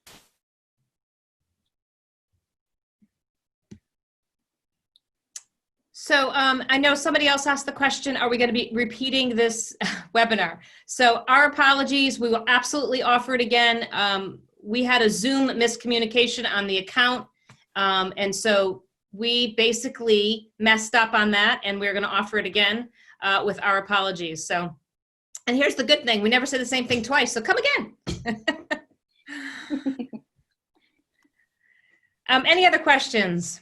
So I know somebody else asked the question, are we going to be repeating this webinar? So our apologies, we will absolutely offer it again. We had a Zoom miscommunication on the account. And so we basically messed up on that, and we're going to offer it again with our apologies. So, and here's the good thing, we never say the same thing twice, so come again. Any other questions?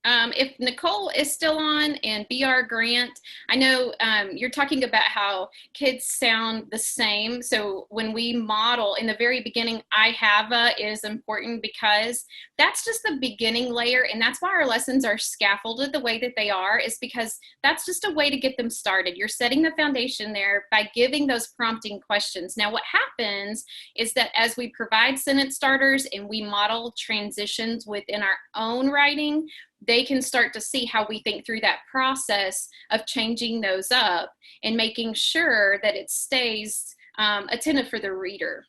If Nicole is still on and BR Grant, I know you're talking about how kids sound the same. So when we model in the very beginning, I have a is important because that's just the beginning layer. And that's why our lessons are scaffolded the way that they are, is because that's just a way to get them started. You're setting the foundation there by giving those prompting questions. Now, what happens is that as we provide sentence starters and we model transitions within our own writing, they can start to see how we think through that process of changing those up and making sure that it stays attentive for the reader.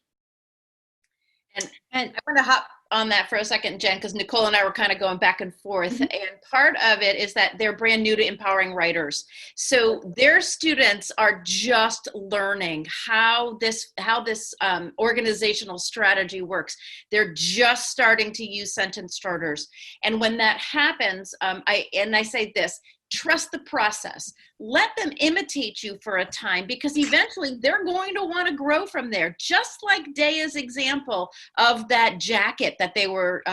And I want to hop on that for a second, Jen, because Nicole and I were kind of going back and forth. Mm-hmm. And part of it is that they're brand new to empowering writers. So their students are just learning how this organizational strategy works. They're just starting to use sentence starters. And when that happens, I say this, trust the process. Let them imitate you for a time, because eventually they're going to want to grow from there. Just like Daya's example of that jacket that they were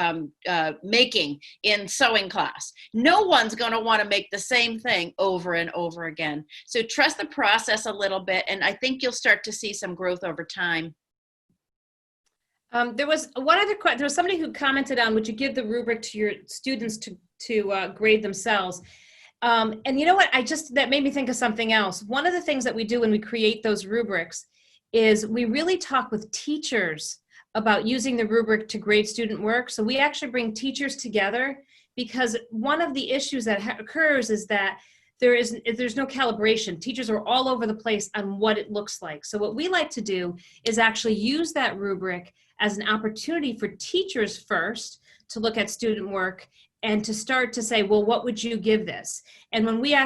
making in sewing class. No one's going to want to make the same thing over and over again. So trust the process a little bit, and I think you'll start to see some growth over time. There was one other question. There was somebody who commented on, would you give the rubric to your students to grade themselves? And you know what, that made me think of something else. One of the things that we do when we create those rubrics is we really talk with teachers about using the rubric to grade student work. So we actually bring teachers together, because one of the issues that occurs is that there's no calibration. Teachers are all over the place on what it looks like. So what we like to do is actually use that rubric as an opportunity for teachers first to look at student work and to start to say, well, what would you give this? And when we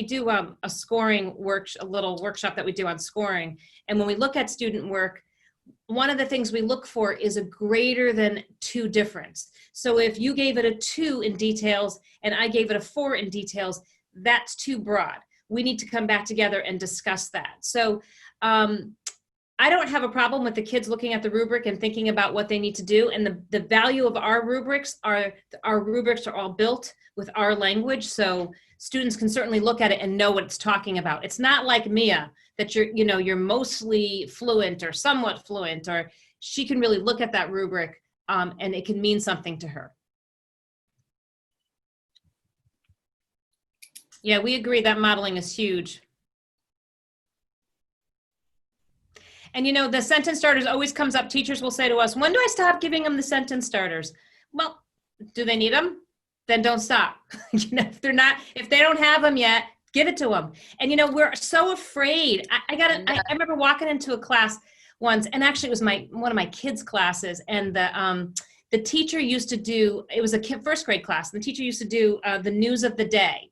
do a scoring a little workshop that we do on scoring. And when we look at student work, one of the things we look for is a greater than 2 difference. So if you gave it a 2 in details and I gave it a 4 in details, that's too broad. We need to come back together and discuss that. So I don't have a problem with the kids looking at the rubric and thinking about what they need to do. And the value of our rubrics are all built with our language. So students can certainly look at it and know what it's talking about. It's not like Mia, that you're mostly fluent or somewhat fluent, or she can really look at that rubric and it can mean something to her. Yeah, we agree that modeling is huge. And the sentence starters always comes up. Teachers will say to us, when do I stop giving them the sentence starters? Well, do they need them? Then don't stop. If they don't have them yet, give it to them. And we're so afraid. I remember walking into a class once, and actually it was one of my kids' classes, and the teacher used to do, it was a first grade class, and the teacher used to do the news of the day.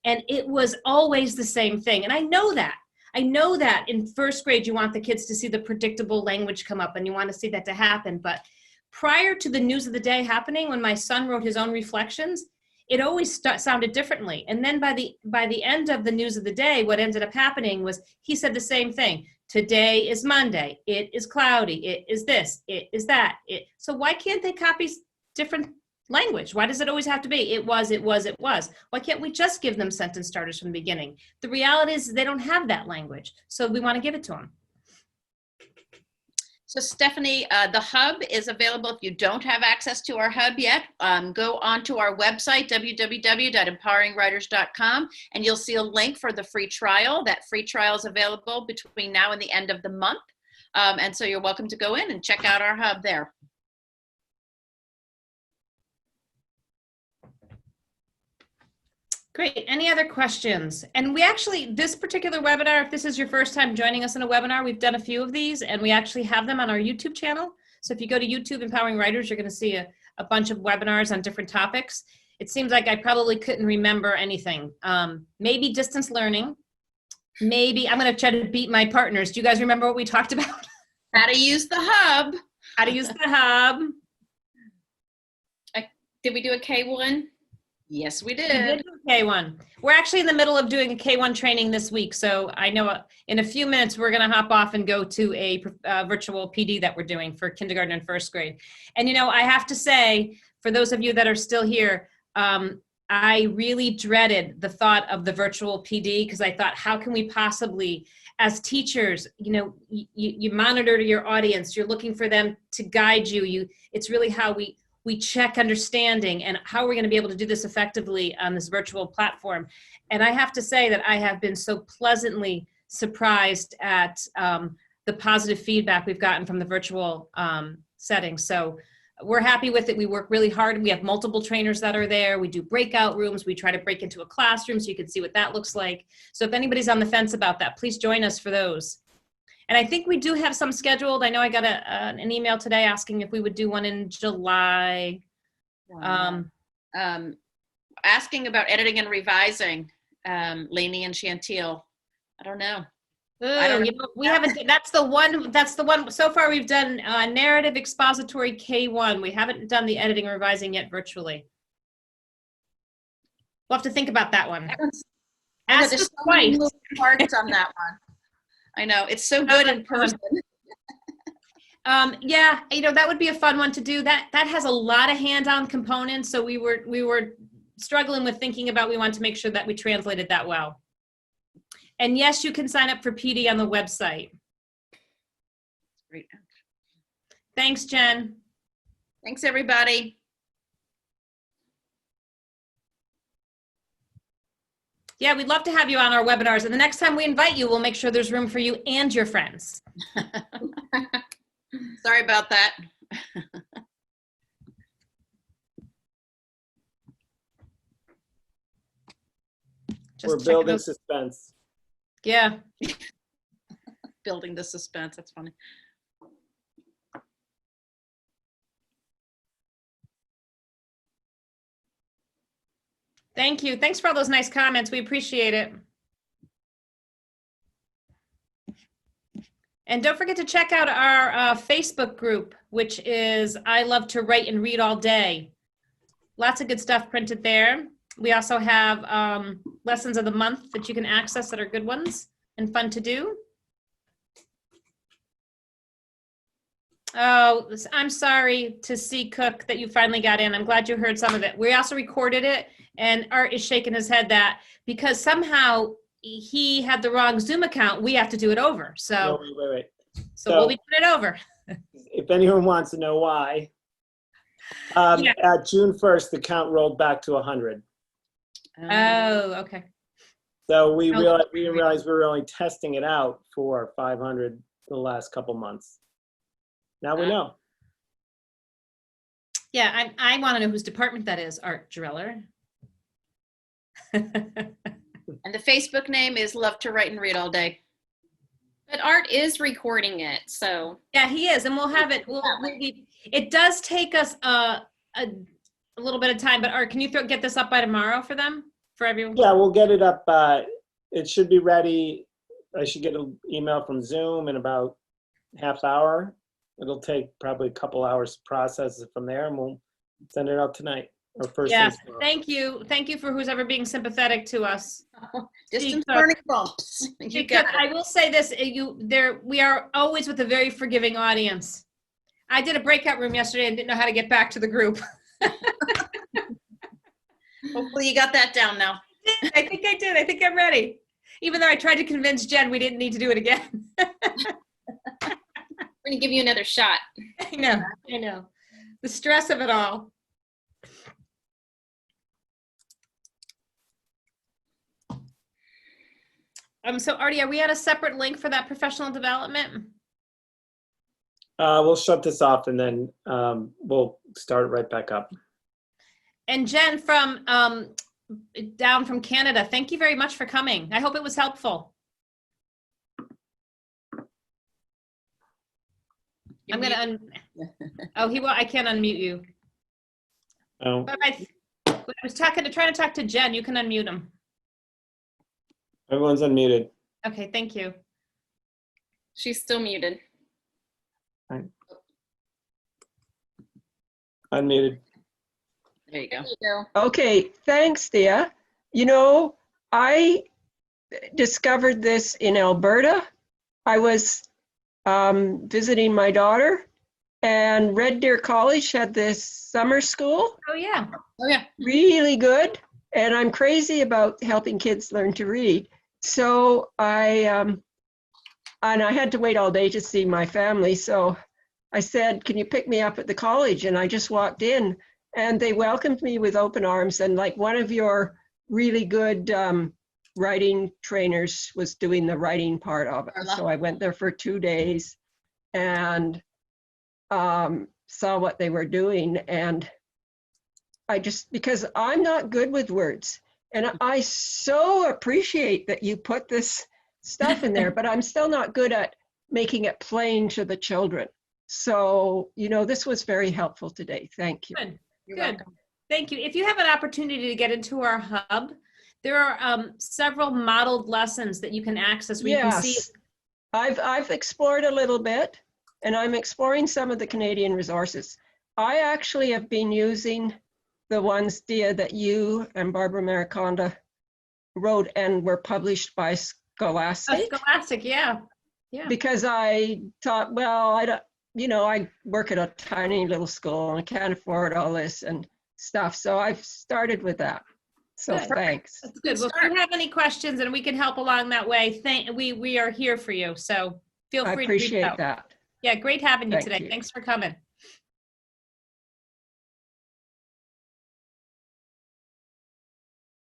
And it was always the same thing. And I know that in first grade, you want the kids to see the predictable language come up, and you want to see that to happen. But prior to the news of the day happening, when my son wrote his own reflections, it always sounded differently. And then by the end of the news of the day, what ended up happening was he said the same thing. Today is Monday. It is cloudy. It is this. It is that. So why can't they copy different language? Why does it always have to be it was? Why can't we just give them sentence starters from the beginning? The reality is they don't have that language, so we want to give it to them. So Stephanie, the hub is available. If you don't have access to our hub yet, go onto our website, www.empoweringwriters.com, and you'll see a link for the free trial. That free trial is available between now and the end of the month. And so you're welcome to go in and check out our hub there. Great. Any other questions? And we actually, this particular webinar, if this is your first time joining us in a webinar, we've done a few of these, and we actually have them on our YouTube channel. So if you go to YouTube Empowering Writers, you're going to see a bunch of webinars on different topics. It seems like I probably couldn't remember anything. Maybe distance learning. Maybe I'm going to try to beat my partners. Do you guys remember what we talked about? How to use the hub. How to use the hub. Did we do a K1? Yes, we did. We did do a K1. We're actually in the middle of doing a K1 training this week. So I know in a few minutes, we're going to hop off and go to a virtual PD that we're doing for kindergarten and first grade. And, I have to say, for those of you that are still here, I really dreaded the thought of the virtual PD because I thought, how can we possibly, as teachers, you monitor your audience, you're looking for them to guide you. It's really how we check understanding, and how are we going to be able to do this effectively on this virtual platform. And I have to say that I have been so pleasantly surprised at the positive feedback we've gotten from the virtual setting. So we're happy with it. We work really hard. We have multiple trainers that are there. We do breakout rooms. We try to break into a classroom so you can see what that looks like. So if anybody's on the fence about that, please join us for those. And I think we do have some scheduled. I know I got an email today asking if we would do one in July. Asking about editing and revising, Lainey and Chantil. I don't know. We haven't. That's the one. So far, we've done narrative expository K1. We haven't done the editing and revising yet virtually. We'll have to think about that one. Ask us twice. Parts on that one. I know it's so good in person. Yeah, that would be a fun one to do. That has a lot of hand-on components. So we were struggling with thinking about. We want to make sure that we translated that well. And yes, you can sign up for PD on the website. Great. Thanks, Jen. Thanks, everybody. Yeah, we'd love to have you on our webinars. And the next time we invite you, we'll make sure there's room for you and your friends. Sorry about that. We're building suspense. Yeah. Building the suspense. That's funny. Thank you. Thanks for all those nice comments. We appreciate it. And don't forget to check out our Facebook group, which is I Love to Write and Read All Day. Lots of good stuff printed there. We also have lessons of the month that you can access that are good ones and fun to do. Oh, I'm sorry to see, Cook, that you finally got in. I'm glad you heard some of it. We also recorded it, and Art is shaking his head that because somehow he had the wrong Zoom account, we have to do it over. So, No, wait. So we'll be doing it over. If anyone wants to know why, at June 1st, the count rolled back to 100. Oh, okay. So we didn't realize we were only testing it out for 500 the last couple months. Now we know. Yeah, I want to know whose department that is, Art Driller. And the Facebook name is Love to Write and Read All Day. But Art is recording it, so. Yeah, he is, and we'll have it. It does take us a little bit of time, but Art, can you get this up by tomorrow for them, for everyone? Yeah, we'll get it up. It should be ready. I should get an email from Zoom in about half hour. It'll take probably a couple hours to process it from there, and we'll send it out tonight. Or first Yes, thing tomorrow. thank you. Thank you for who's ever being sympathetic to us. Distance learning bumps. You got it. I will say this, we are always with a very forgiving audience. I did a breakout room yesterday and didn't know how to get back to the group. Hopefully you got that down now. I think I did. I think I'm ready. Even though I tried to convince Jen we didn't need to do it again. We're gonna give you another shot. I know. The stress of it all. So Artie, are we at a separate link for that professional development? We'll shut this off and then we'll start right back up. And Jen from down from Canada, thank you very much for coming. I hope it was helpful. I'm gonna I can't unmute you. Oh. But I was trying to talk to Jen. You can unmute him. Everyone's unmuted. Okay, thank you. She's still muted. Right. Unmuted. There you go. There you go. Okay, thanks, Thea. I discovered this in Alberta. I was visiting my daughter, and Red Deer College had this summer school. Oh yeah. Oh yeah. Really good. And I'm crazy about helping kids learn to read. So and I had to wait all day to see my family. So I said, can you pick me up at the college? And I just walked in and they welcomed me with open arms. And like one of your really good writing trainers was doing the writing part of it. Carla. So I went there for 2 days and saw what they were doing. And I just, because I'm not good with words. And I so appreciate that you put this stuff in there, but I'm still not good at making it plain to the children. So, this was very helpful today. Thank you. Good. You're Good. welcome. Thank you. If you have an opportunity to get into our hub, there are several modeled lessons that you can access where you can see. Yes, I've explored a little bit, and I'm exploring some of the Canadian resources. I actually have been using the ones, Dia, that you and Barbara Mariconda wrote and were published by Scholastic. Scholastic, yeah. Yeah. Because I thought, well, I don't, I work at a tiny little school and I can't afford all this and stuff. So I've started with that. So Good. thanks. That's good. Well, if you have any questions and we can help along that way, we are here for you. So feel I free to reach appreciate out. that. Yeah, great having you Thank today. you. Thanks for coming.